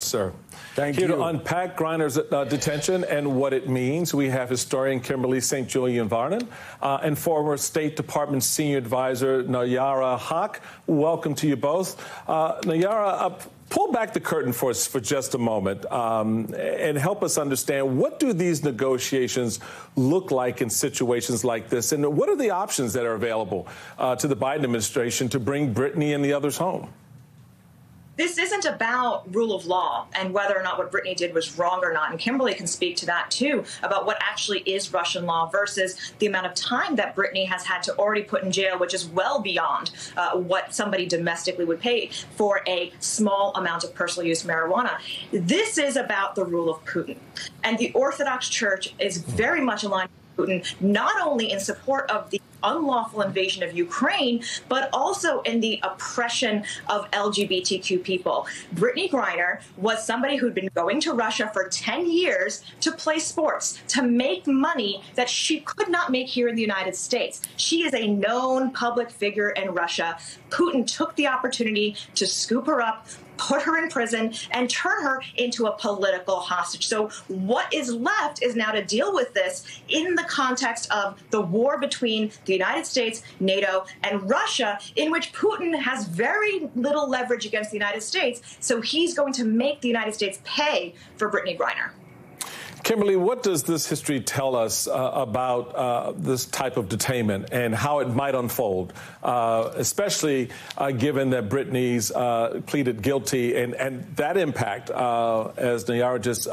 sir. Thank you. Here to unpack Griner's detention and what it means, we have historian Kimberly St. Julian Varnon and former State Department Senior Advisor Nayara Haq. Welcome to you both. Nayara, pull back the curtain for us for just a moment and help us understand, what do these negotiations look like in situations like this? And what are the options that are available to the Biden administration to bring Brittany and the others home? This isn't about rule of law and whether or not what Brittany did was wrong or not. And Kimberly can speak to that, too, about what actually is Russian law versus the amount of time that Brittany has had to already put in jail, which is well beyond what somebody domestically would pay for a small amount of personal use marijuana. This is about the rule of Putin. And the Orthodox Church is very much aligned with Putin, not only in support of the unlawful invasion of Ukraine, but also in the oppression of LGBTQ people. Brittany Griner was somebody who'd been going to Russia for 10 years to play sports, to make money that she could not make here in the United States. She is a known public figure in Russia. Putin took the opportunity to scoop her up, put her in prison, and turn her into a political hostage. So what is left is now to deal with this in the context of the war between the United States, NATO, and Russia, in which Putin has very little leverage against the United States. So he's going to make the United States pay for Brittany Griner. Kimberly, what does this history tell us about this type of detainment and how it might unfold, especially given that Brittany's pleaded guilty and that impact, as Nayara just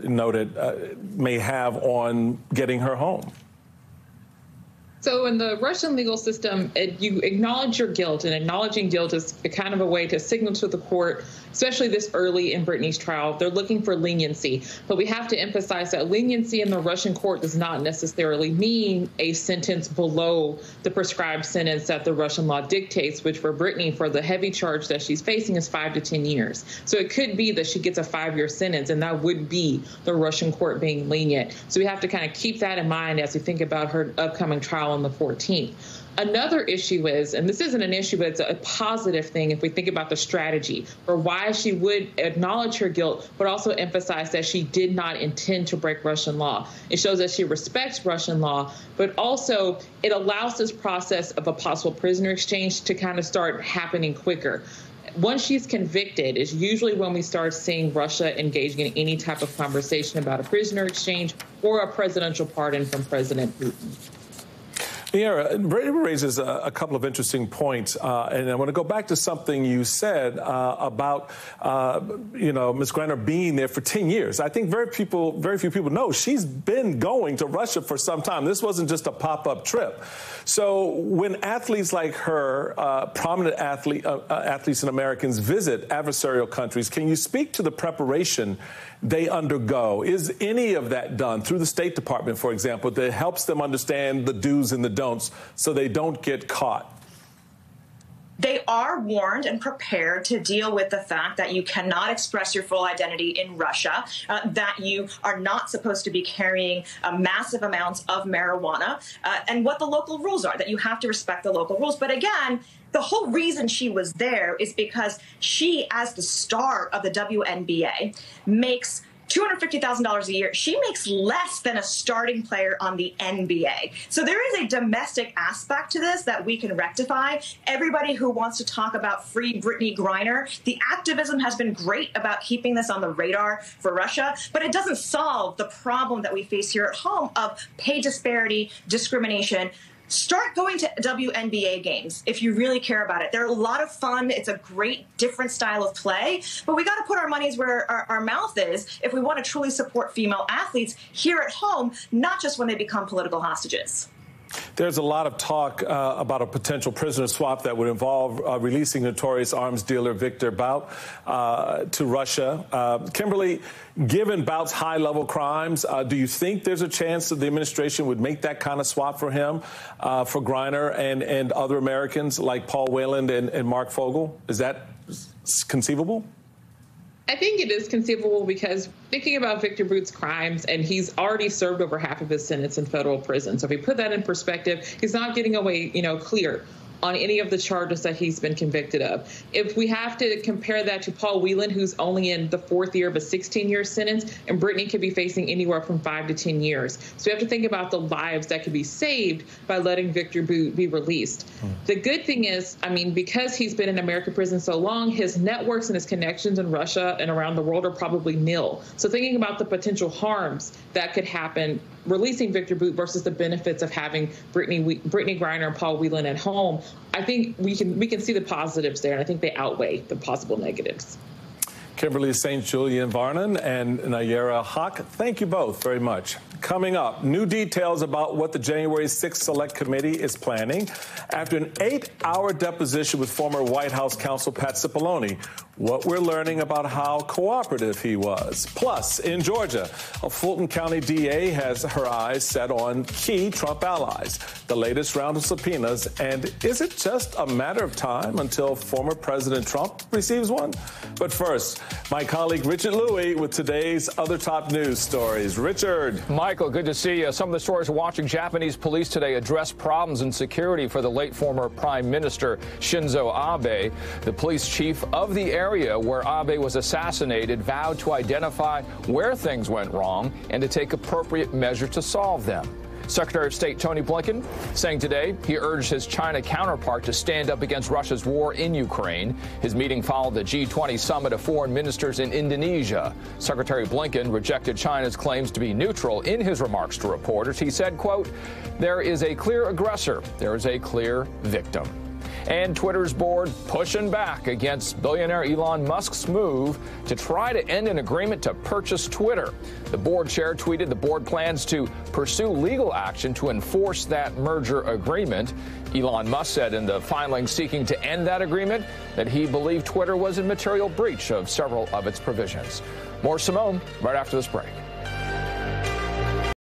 noted, may have on getting her home? So in the Russian legal system, you acknowledge your guilt, and acknowledging guilt is a kind of a way to signal to the court, especially this early in Brittany's trial, they're looking for leniency. But we have to emphasize that leniency in the Russian court does not necessarily mean a sentence below the prescribed sentence that the Russian law dictates, which for Brittany, for the heavy charge that she's facing, is 5 to 10 years. So it could be that she gets a 5-year sentence, and that would be the Russian court being lenient. So we have to kind of keep that in mind as we think about her upcoming trial on the 14th. Another issue is, and this isn't an issue, but it's a positive thing if we think about the strategy for why she would acknowledge her guilt, but also emphasize that she did not intend to break Russian law. It shows that she respects Russian law, but also it allows this process of a possible prisoner exchange to kind of start happening quicker. Once she's convicted is usually when we start seeing Russia engaging in any type of conversation about a prisoner exchange or a presidential pardon from President Putin. Yeah, it raises a couple of interesting points, and I want to go back to something you said about, Ms. Griner being there for 10 years. I think very few people know she's been going to Russia for some time. This wasn't just a pop-up trip. So when athletes like her, prominent athletes and Americans visit adversarial countries, can you speak to the preparation they undergo? Is any of that done through the State Department, for example, that helps them understand the do's and the don'ts so they don't get caught? They are warned and prepared to deal with the fact that you cannot express your full identity in Russia, that you are not supposed to be carrying massive amounts of marijuana, and what the local rules are, that you have to respect the local rules. But again, the whole reason she was there is because she, as the star of the WNBA, makes $250,000 a year. She makes less than a starting player on the NBA. So there is a domestic aspect to this that we can rectify. Everybody who wants to talk about free Brittany Griner, the activism has been great about keeping this on the radar for Russia, but it doesn't solve the problem that we face here at home of pay disparity, discrimination. Start going to WNBA games if you really care about it. They're a lot of fun. It's a great, different style of play. But we got to put our monies where our mouth is if we want to truly support female athletes here at home, not just when they become political hostages. There's a lot of talk about a potential prisoner swap that would involve releasing notorious arms dealer Victor Bout to Russia. Kimberly, given Bout's high-level crimes, do you think there's a chance that the administration would make that kind of swap for him, for Griner and other Americans like Paul Whelan and Mark Fogel? Is that conceivable? I think it is conceivable because thinking about Victor Bout's crimes, and he's already served over half of his sentence in federal prison. So if we put that in perspective, he's not getting away, clear. on any of the charges that he's been convicted of. If we have to compare that to Paul Whelan, who's only in the 4th year of a 16-year sentence, and Brittany could be facing anywhere from 5 to 10 years. So we have to think about the lives that could be saved by letting Victor Bout be released. The good thing is, I mean, because he's been in American prison so long, his networks and his connections in Russia and around the world are probably nil. So thinking about the potential harms that could happen releasing Victor Bout versus the benefits of having Brittany Griner and Paul Whelan at home, I think we can see the positives there, and I think they outweigh the possible negatives. Kimberly St. Julian Varnon and Nayera Hawk, thank you both very much. Coming up, new details about what the January 6th Select Committee is planning after an 8-hour deposition with former White House counsel Pat Cipollone. What we're learning about how cooperative he was. Plus, in Georgia, a Fulton County DA has her eyes set on key Trump allies. The latest round of subpoenas, and is it just a matter of time until former President Trump receives one? But first, my colleague Richard Louie with today's other top news stories. Richard. Michael, good to see you. Some of the stories we're watching. Japanese police today address problems in security for the late former Prime Minister Shinzo Abe. The police chief of the area where Abe was assassinated vowed to identify where things went wrong and to take appropriate measures to solve them. Secretary of State Tony Blinken saying today he urged his China counterpart to stand up against Russia's war in Ukraine. His meeting followed the G20 summit of foreign ministers in Indonesia. Secretary Blinken rejected China's claims to be neutral in his remarks to reporters. He said, quote, "There is a clear aggressor. There is a clear victim." And Twitter's board pushing back against billionaire Elon Musk's move to try to end an agreement to purchase Twitter. The board chair tweeted the board plans to pursue legal action to enforce that merger agreement. Elon Musk said in the filing seeking to end that agreement that he believed Twitter was in material breach of several of its provisions. More Simone right after this break.